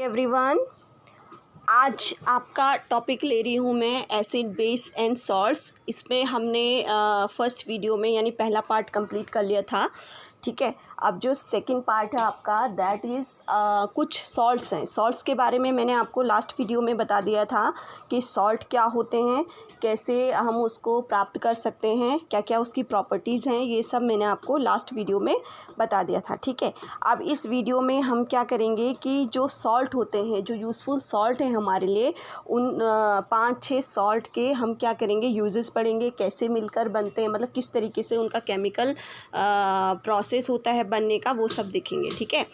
Everyone, आज आपका topic ले रही हूँ मैं एसिड बेस एंड सॉल्ट्स। इसमें हमने फर्स्ट वीडियो में यानी पहला पार्ट कंप्लीट कर लिया था। ठीक है, अब जो सेकंड पार्ट है आपका दैट इज़ कुछ सॉल्ट्स हैं। सॉल्ट्स के बारे में मैंने आपको लास्ट वीडियो में बता दिया था कि सॉल्ट क्या होते हैं, कैसे हम उसको प्राप्त कर सकते हैं, क्या क्या उसकी प्रॉपर्टीज़ हैं, ये सब मैंने आपको लास्ट वीडियो में बता दिया था। ठीक है, अब इस वीडियो में हम क्या करेंगे कि जो सॉल्ट होते हैं, जो यूज़फुल सॉल्ट हैं हमारे लिए, उन 5-6 सॉल्ट के हम क्या करेंगे, यूजेस पढ़ेंगे, कैसे मिलकर बनते हैं, मतलब किस तरीके से उनका केमिकल प्रोसेस होता है बनने का, वो सब देखेंगे। ठीक है,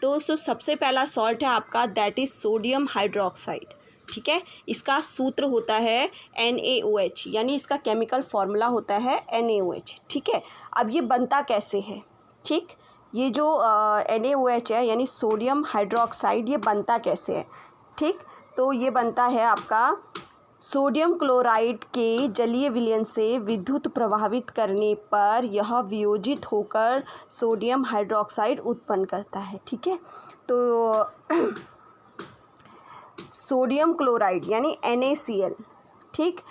तो सबसे पहला सॉल्ट है आपका दैट इज़ सोडियम हाइड्रोक्साइड। ठीक है, इसका सूत्र होता है NaOH, यानी इसका केमिकल फार्मूला होता है NaOH। ठीक है, अब ये बनता कैसे है? ठीक, ये जो NaOH है यानी सोडियम हाइड्रोक्साइड, ये बनता कैसे है? ठीक, तो ये बनता है आपका सोडियम क्लोराइड के जलीय विलयन से विद्युत प्रभावित करने पर यह वियोजित होकर सोडियम हाइड्रोक्साइड उत्पन्न करता है। ठीक है, तो सोडियम क्लोराइड यानी NaCl, ठीक,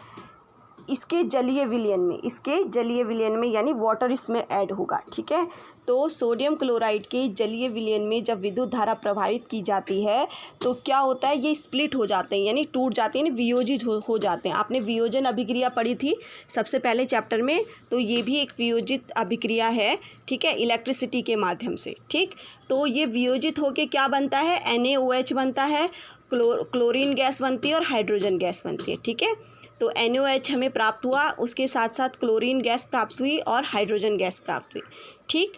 इसके जलीय विलयन में यानी वाटर इसमें ऐड होगा। ठीक है, तो सोडियम क्लोराइड के जलीय विलयन में जब विद्युत धारा प्रभावित की जाती है तो क्या होता है, ये स्प्लिट हो जाते हैं यानी टूट जाते हैं, वियोजित हो जाते हैं। आपने वियोजन अभिक्रिया पढ़ी थी सबसे पहले चैप्टर में, तो ये भी एक वियोजित अभिक्रिया है। ठीक है, इलेक्ट्रिसिटी के माध्यम से। ठीक, तो ये वियोजित होके क्या बनता है, NaOH बनता है, क्लोरीन गैस बनती है और हाइड्रोजन गैस बनती है। ठीक है, तो NaOH हमें प्राप्त हुआ, उसके साथ साथ क्लोरीन गैस प्राप्त हुई और हाइड्रोजन गैस प्राप्त हुई। ठीक,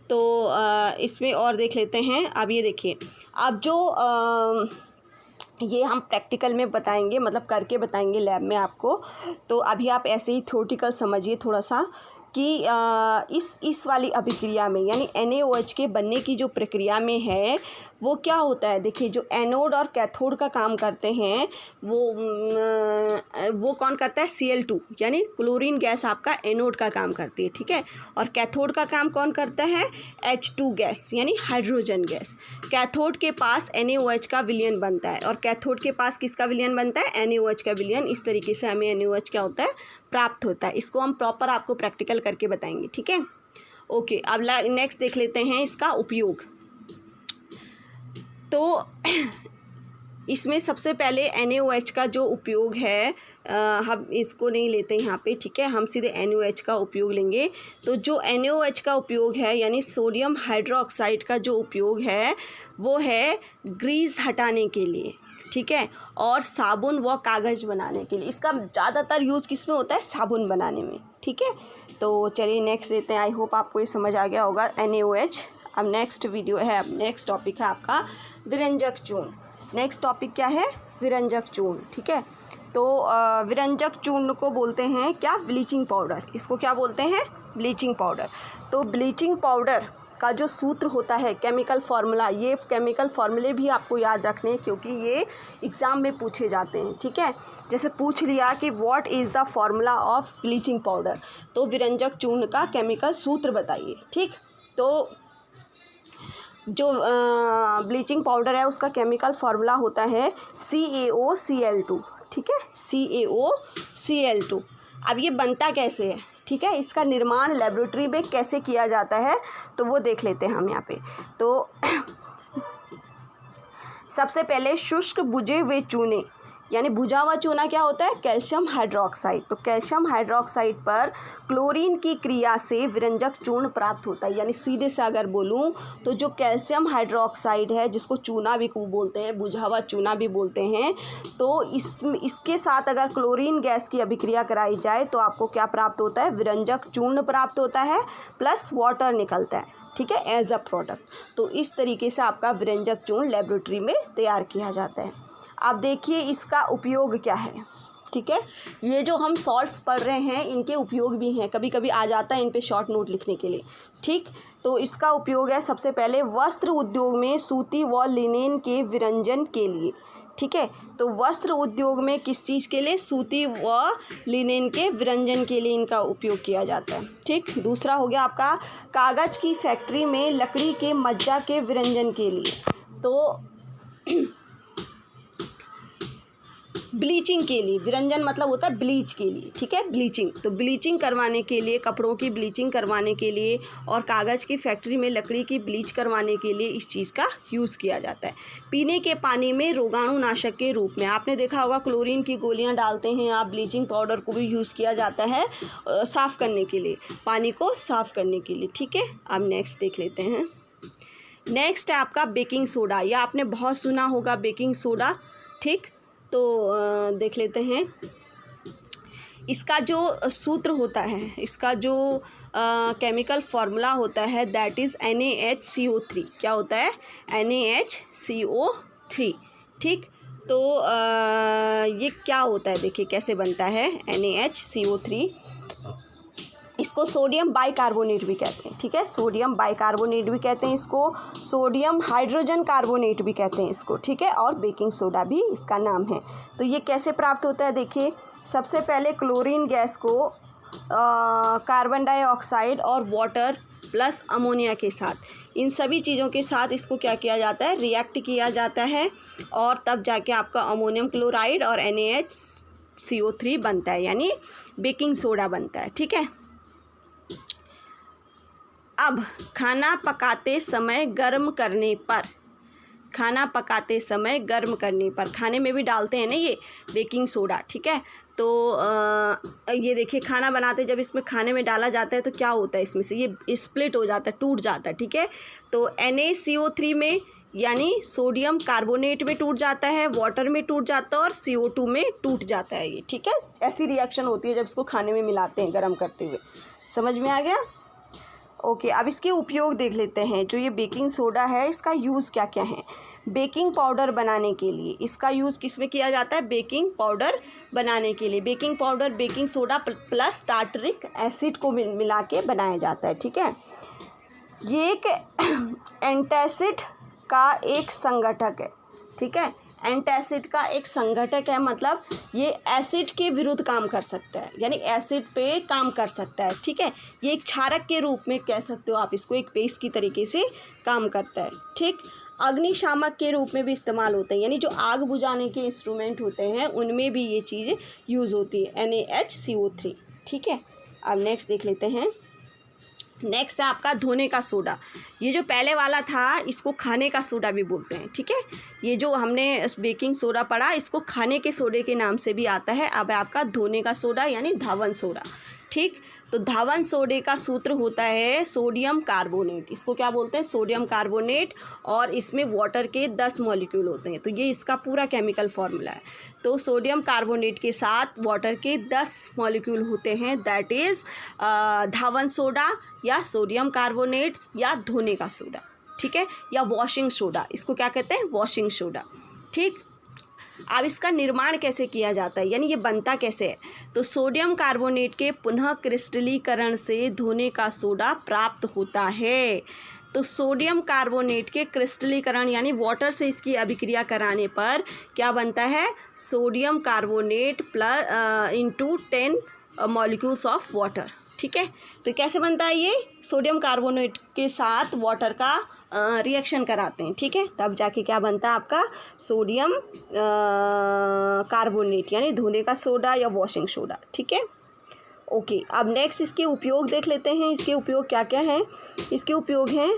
तो इसमें और देख लेते हैं। अब ये देखिए, अब जो ये हम प्रैक्टिकल में बताएंगे, मतलब करके बताएंगे लैब में आपको। तो अभी आप ऐसे ही थ्योरेटिकल समझिए थोड़ा सा कि इस वाली अभिक्रिया में यानी NaOH के बनने की जो प्रक्रिया में है वो क्या होता है। देखिए, जो एनोड और कैथोड का काम करते हैं वो कौन करता है, Cl2 यानी क्लोरीन गैस आपका एनोड का काम करती है। ठीक है, और कैथोड का काम कौन करता है, H2 गैस यानी हाइड्रोजन गैस। कैथोड के पास NaOH का विलयन बनता है और कैथोड के पास किसका विलयन बनता है, NaOH का विलयन। इस तरीके से हमें NaOH क्या होता है, प्राप्त होता है। इसको हम प्रॉपर आपको प्रैक्टिकल करके बताएंगे। ठीक है, ओके, अब नेक्स्ट देख लेते हैं इसका उपयोग। तो इसमें सबसे पहले NaOH का जो उपयोग है, हम इसको नहीं लेते यहाँ पे। ठीक है, हम सीधे NaOH का उपयोग लेंगे। तो जो NaOH का उपयोग है यानी सोडियम हाइड्रोक्साइड का जो उपयोग है वो है ग्रीस हटाने के लिए। ठीक है, और साबुन व कागज़ बनाने के लिए। इसका ज़्यादातर यूज़ किस में होता है, साबुन बनाने में। ठीक है, तो चलिए नेक्स्ट देते हैं। आई होप आपको ये समझ आ गया होगा NaOH। अब नेक्स्ट वीडियो है, अब नेक्स्ट टॉपिक है आपका विरंजक चूर्ण। नेक्स्ट टॉपिक क्या है, विरंजक चूर्ण। ठीक है, तो विरंजक चूर्ण को बोलते हैं क्या, ब्लीचिंग पाउडर। इसको क्या बोलते हैं, ब्लीचिंग पाउडर। तो ब्लीचिंग पाउडर का जो सूत्र होता है, केमिकल फार्मूला, ये केमिकल फार्मूले भी आपको याद रखने हैं क्योंकि ये एग्ज़ाम में पूछे जाते हैं। ठीक है, जैसे पूछ लिया कि what is the formula of bleaching powder, तो विरंजक चूर्ण का केमिकल सूत्र बताइए। ठीक, तो जो ब्लीचिंग पाउडर है उसका केमिकल फार्मूला होता है CaOCl2। ठीक है, CaOCl2। अब ये बनता कैसे है, ठीक है, इसका निर्माण लेबोरेटरी में कैसे किया जाता है तो वो देख लेते हैं हम यहाँ पे। तो सबसे पहले शुष्क बुझे हुए चूने यानी बुझा हुआ चूना क्या होता है, कैल्शियम हाइड्रोक्साइड। तो कैल्शियम हाइड्रोक्साइड पर क्लोरीन की क्रिया से विरंजक चूर्ण प्राप्त होता है। यानी सीधे से अगर बोलूँ तो जो कैल्शियम हाइड्रोक्साइड है, जिसको चूना भी बोलते हैं, बुझा हुआ चूना भी बोलते हैं, तो इसके साथ अगर क्लोरीन गैस की अभिक्रिया कराई जाए तो आपको क्या प्राप्त होता है, विरंजक चूर्ण प्राप्त होता है, प्लस वाटर निकलता है। ठीक है, एज अ प्रोडक्ट। तो इस तरीके से आपका विरंजक चूर्ण लेबोरेटरी में तैयार किया जाता है। अब देखिए इसका उपयोग क्या है। ठीक है, ये जो हम सॉल्ट्स पढ़ रहे हैं इनके उपयोग भी हैं, कभी कभी आ जाता है इन पे शॉर्ट नोट लिखने के लिए। ठीक, तो इसका उपयोग है सबसे पहले वस्त्र उद्योग में सूती व लिनेन के विरंजन के लिए। ठीक है, तो वस्त्र उद्योग में किस चीज़ के लिए, सूती व लिनेन के विरंजन के लिए इनका उपयोग किया जाता है। ठीक, दूसरा हो गया आपका कागज़ की फैक्ट्री में लकड़ी के मज्जा के विरंजन के लिए। तो ब्लीचिंग के लिए, विरंजन मतलब होता है ब्लीच के लिए, ठीक है, ब्लीचिंग। तो ब्लीचिंग करवाने के लिए, कपड़ों की ब्लीचिंग करवाने के लिए और कागज़ की फैक्ट्री में लकड़ी की ब्लीच करवाने के लिए इस चीज़ का यूज़ किया जाता है। पीने के पानी में रोगाणुनाशक के रूप में, आपने देखा होगा क्लोरीन की गोलियां डालते हैं आप, ब्लीचिंग पाउडर को भी यूज़ किया जाता है साफ़ करने के लिए, पानी को साफ़ करने के लिए, ठीक है। अब नेक्स्ट देख लेते हैं। नेक्स्ट है आपका बेकिंग सोडा, या आपने बहुत सुना होगा बेकिंग सोडा, ठीक। तो देख लेते हैं इसका जो सूत्र होता है, इसका जो केमिकल फार्मूला होता है दैट इज़ NaHCO3। क्या होता है? NaHCO3, ठीक। तो ये क्या होता है, देखिए कैसे बनता है NaHCO3। इसको सोडियम बाइकार्बोनेट भी कहते हैं, ठीक है, सोडियम बाइकार्बोनेट भी कहते हैं इसको, सोडियम हाइड्रोजन कार्बोनेट भी कहते हैं इसको, ठीक है, और बेकिंग सोडा भी इसका नाम है। तो ये कैसे प्राप्त होता है, देखिए सबसे पहले क्लोरीन गैस को कार्बन डाइऑक्साइड और वाटर प्लस अमोनिया के साथ, इन सभी चीज़ों के साथ इसको क्या किया जाता है, रिएक्ट किया जाता है, और तब जाके आपका अमोनियम क्लोराइड और NaHCO3 बनता है, यानी बेकिंग सोडा बनता है, ठीक है। अब खाना पकाते समय गर्म करने पर, खाना पकाते समय गर्म करने पर, खाने में भी डालते हैं ना ये बेकिंग सोडा, ठीक है। तो ये देखिए खाना बनाते जब इसमें खाने में डाला जाता है तो क्या होता है, इसमें से ये स्प्लिट हो जाता है, टूट जाता है, ठीक है। तो NaCO3 में यानी सोडियम कार्बोनेट में टूट जाता है, वाटर में टूट जाता है और CO2 में टूट जाता है ये, ठीक है। ऐसी रिएक्शन होती है जब इसको खाने में मिलाते हैं गर्म करते हुए। समझ में आ गया? ओके, अब इसके उपयोग देख लेते हैं। जो ये बेकिंग सोडा है इसका यूज़ क्या क्या है। बेकिंग पाउडर बनाने के लिए इसका यूज़ किस में किया जाता है, बेकिंग पाउडर बनाने के लिए। Baking powder baking soda plus tartaric acid को मिला के बनाया जाता है, ठीक है। ये एक एंटासिड का एक संघटक है, ठीक है। एंटासिड का एक संघटक है, मतलब ये एसिड के विरुद्ध काम कर सकता है, यानी एसिड पे काम कर सकता है, ठीक है। ये एक क्षारक के रूप में कह सकते हो आप इसको, एक बेस की तरीके से काम करता है, ठीक। अग्निशामक के रूप में भी इस्तेमाल होते हैं, यानी जो आग बुझाने के इंस्ट्रूमेंट होते हैं उनमें भी ये चीज़ यूज़ होती है, NaHCO3, ठीक है। अब नेक्स्ट देख लेते हैं। नेक्स्ट है आपका धोने का सोडा। ये जो पहले वाला था इसको खाने का सोडा भी बोलते हैं, ठीक है। ये जो हमने बेकिंग सोडा पढ़ा इसको खाने के सोडे के नाम से भी आता है। अब आपका धोने का सोडा यानी धावन सोडा, ठीक। तो धावन सोडे का सूत्र होता है सोडियम कार्बोनेट, इसको क्या बोलते हैं, सोडियम कार्बोनेट, और इसमें वाटर के 10 मॉलिक्यूल होते हैं। तो ये इसका पूरा केमिकल फार्मूला है। तो सोडियम कार्बोनेट के साथ वाटर के 10 मॉलिक्यूल होते हैं, दैट इज़ धावन सोडा या सोडियम कार्बोनेट या धोने का सोडा, ठीक है, या वॉशिंग सोडा, इसको क्या कहते हैं, वॉशिंग सोडा, ठीक। अब इसका निर्माण कैसे किया जाता है, यानी ये बनता कैसे है। तो सोडियम कार्बोनेट के पुनः क्रिस्टलीकरण से धोने का सोडा प्राप्त होता है। तो सोडियम कार्बोनेट के क्रिस्टलीकरण यानी वाटर से इसकी अभिक्रिया कराने पर क्या बनता है, sodium carbonate plus into 10 molecules of water, ठीक है। तो कैसे बनता है ये, सोडियम कार्बोनेट के साथ वाटर का रिएक्शन कराते हैं, ठीक है, तब जाके क्या बनता है आपका सोडियम कार्बोनेट यानी धोने का सोडा या वॉशिंग सोडा, ठीक है। ओके, अब नेक्स्ट इसके उपयोग देख लेते हैं। इसके उपयोग क्या क्या हैं। इसके उपयोग हैं,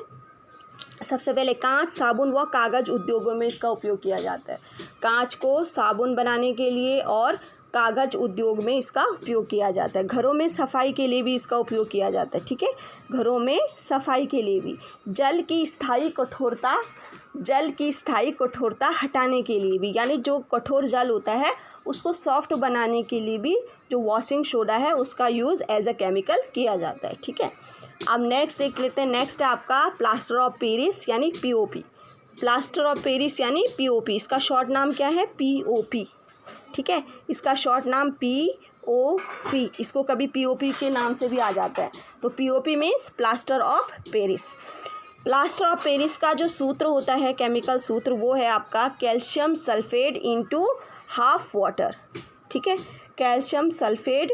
सबसे पहले कांच, साबुन व कागज़ उद्योगों में इसका उपयोग किया जाता है। कांच को साबुन बनाने के लिए और कागज़ उद्योग में इसका उपयोग किया जाता है। घरों में सफाई के लिए भी इसका उपयोग किया जाता है, ठीक है, घरों में सफाई के लिए भी। जल की स्थायी कठोरता हटाने के लिए भी, यानी जो कठोर जल होता है उसको सॉफ्ट बनाने के लिए भी जो वॉशिंग सोडा है उसका यूज़ एज अ केमिकल किया जाता है, ठीक है। अब नेक्स्ट देख लेते हैं। नेक्स्ट है आपका प्लास्टर ऑफ पेरिस यानी POP। प्लास्टर ऑफ पेरिस यानी POP, इसका शॉर्ट नाम क्या है, POP, ठीक है, इसका शॉर्ट नाम POP, इसको कभी POP के नाम से भी आ जाता है। तो POP means plaster of Paris. Plaster of Paris का जो सूत्र होता है, केमिकल सूत्र, वो है आपका calcium sulphate into half water, ठीक है, कैल्शियम सल्फेट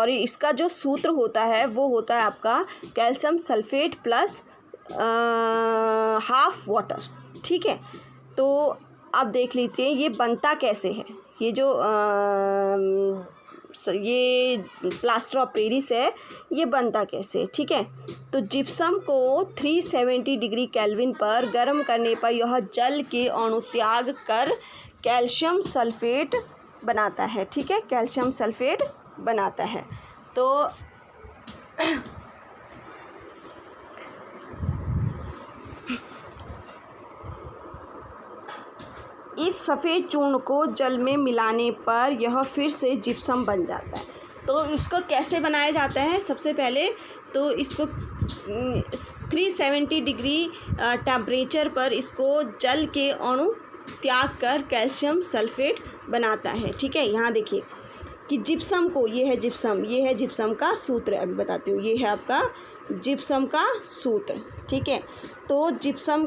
इसका जो सूत्र होता है वो होता है आपका calcium sulphate plus half water. ठीक है, तो अब देख लीजिए ये बनता कैसे है। ये जो ये प्लास्टर ऑफ पेरिस है, ये बनता कैसे। ठीक है, तो जिप्सम को 370 डिग्री केल्विन पर गर्म करने पर यह जल के अणु त्याग कर कैल्शियम सल्फेट बनाता है। ठीक है, कैल्शियम सल्फेट बनाता है। तो इस सफ़ेद चूर्ण को जल में मिलाने पर यह फिर से जिप्सम बन जाता है। तो इसको कैसे बनाया जाता है? सबसे पहले तो इसको 370 डिग्री टेम्परेचर पर इसको जल के अणु त्याग कर कैल्शियम सल्फेट बनाता है। ठीक है, यहाँ देखिए कि जिप्सम को, ये है जिप्सम का सूत्र। अभी बताती हूँ, ये है आपका जिप्सम का सूत्र। ठीक है, तो जिप्सम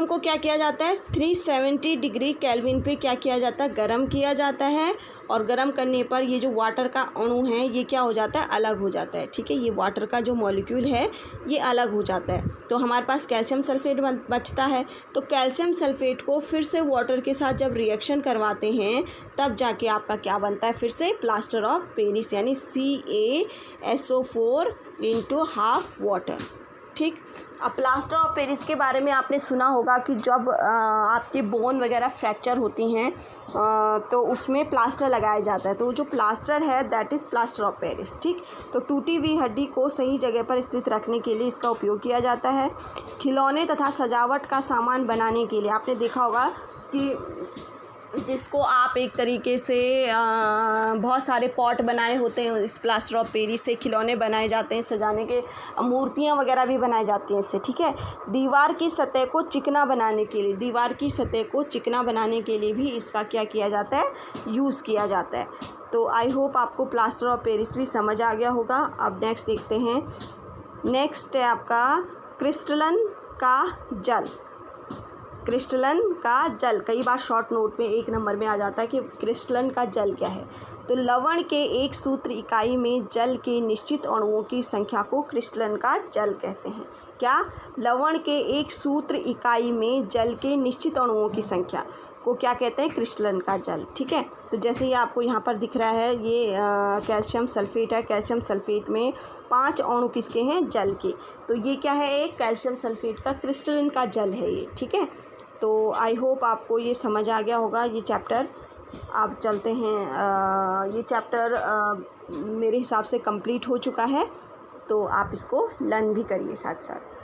को क्या किया जाता है? 370 डिग्री केल्विन पे क्या किया जाता है? गर्म किया जाता है। और गर्म करने पर ये जो वाटर का अणु है ये क्या हो जाता है? अलग हो जाता है। ठीक है, ये वाटर का जो मॉलिक्यूल है ये अलग हो जाता है। तो हमारे पास कैल्शियम सल्फेट बचता है। तो कैल्शियम सल्फेट को फिर से वाटर के साथ जब रिएक्शन करवाते हैं तब जाके आपका क्या बनता है? फिर से प्लास्टर ऑफ पेरिस, यानी CaSO4 × हाफ वाटर। ठीक, अब प्लास्टर ऑफ पेरिस के बारे में आपने सुना होगा कि जब आपके बोन वगैरह फ्रैक्चर होती हैं तो उसमें प्लास्टर लगाया जाता है। तो जो प्लास्टर है that is plaster of Paris. ठीक, तो टूटी हुई हड्डी को सही जगह पर स्थित रखने के लिए इसका उपयोग किया जाता है। खिलौने तथा सजावट का सामान बनाने के लिए आपने देखा होगा कि जिसको आप एक तरीके से बहुत सारे पॉट बनाए होते हैं, इस प्लास्टर ऑफ पेरिस से खिलौने बनाए जाते हैं, सजाने के मूर्तियाँ वगैरह भी बनाई जाती हैं इससे। ठीक है, दीवार की सतह को चिकना बनाने के लिए भी इसका क्या किया जाता है? यूज़ किया जाता है। तो आई होप आपको प्लास्टर ऑफ पेरिस भी समझ आ गया होगा। अब नेक्स्ट देखते हैं। नेक्स्ट है आपका क्रिस्टलन का जल। कई बार शॉर्ट नोट में 1 नंबर में आ जाता है कि क्रिस्टलन का जल क्या है। तो लवण के एक सूत्र इकाई में जल के निश्चित अणुओं की संख्या को क्रिस्टलन का जल कहते हैं। क्या? लवण के एक सूत्र इकाई में जल के निश्चित अणुओं की संख्या को क्या कहते हैं? क्रिस्टलन का जल। ठीक है, तो जैसे ये आपको यहाँ पर दिख रहा है, ये कैल्शियम सल्फेट है। कैल्शियम सल्फेट में 5 अणु किसके हैं? जल के। तो ये क्या है? एक कैल्शियम सल्फेट का क्रिस्टलन का जल है ये। ठीक है, तो आई होप आपको ये समझ आ गया होगा ये चैप्टर। आप चलते हैं, ये चैप्टर मेरे हिसाब से कंप्लीट हो चुका है, तो आप इसको लर्न भी करिए साथ साथ।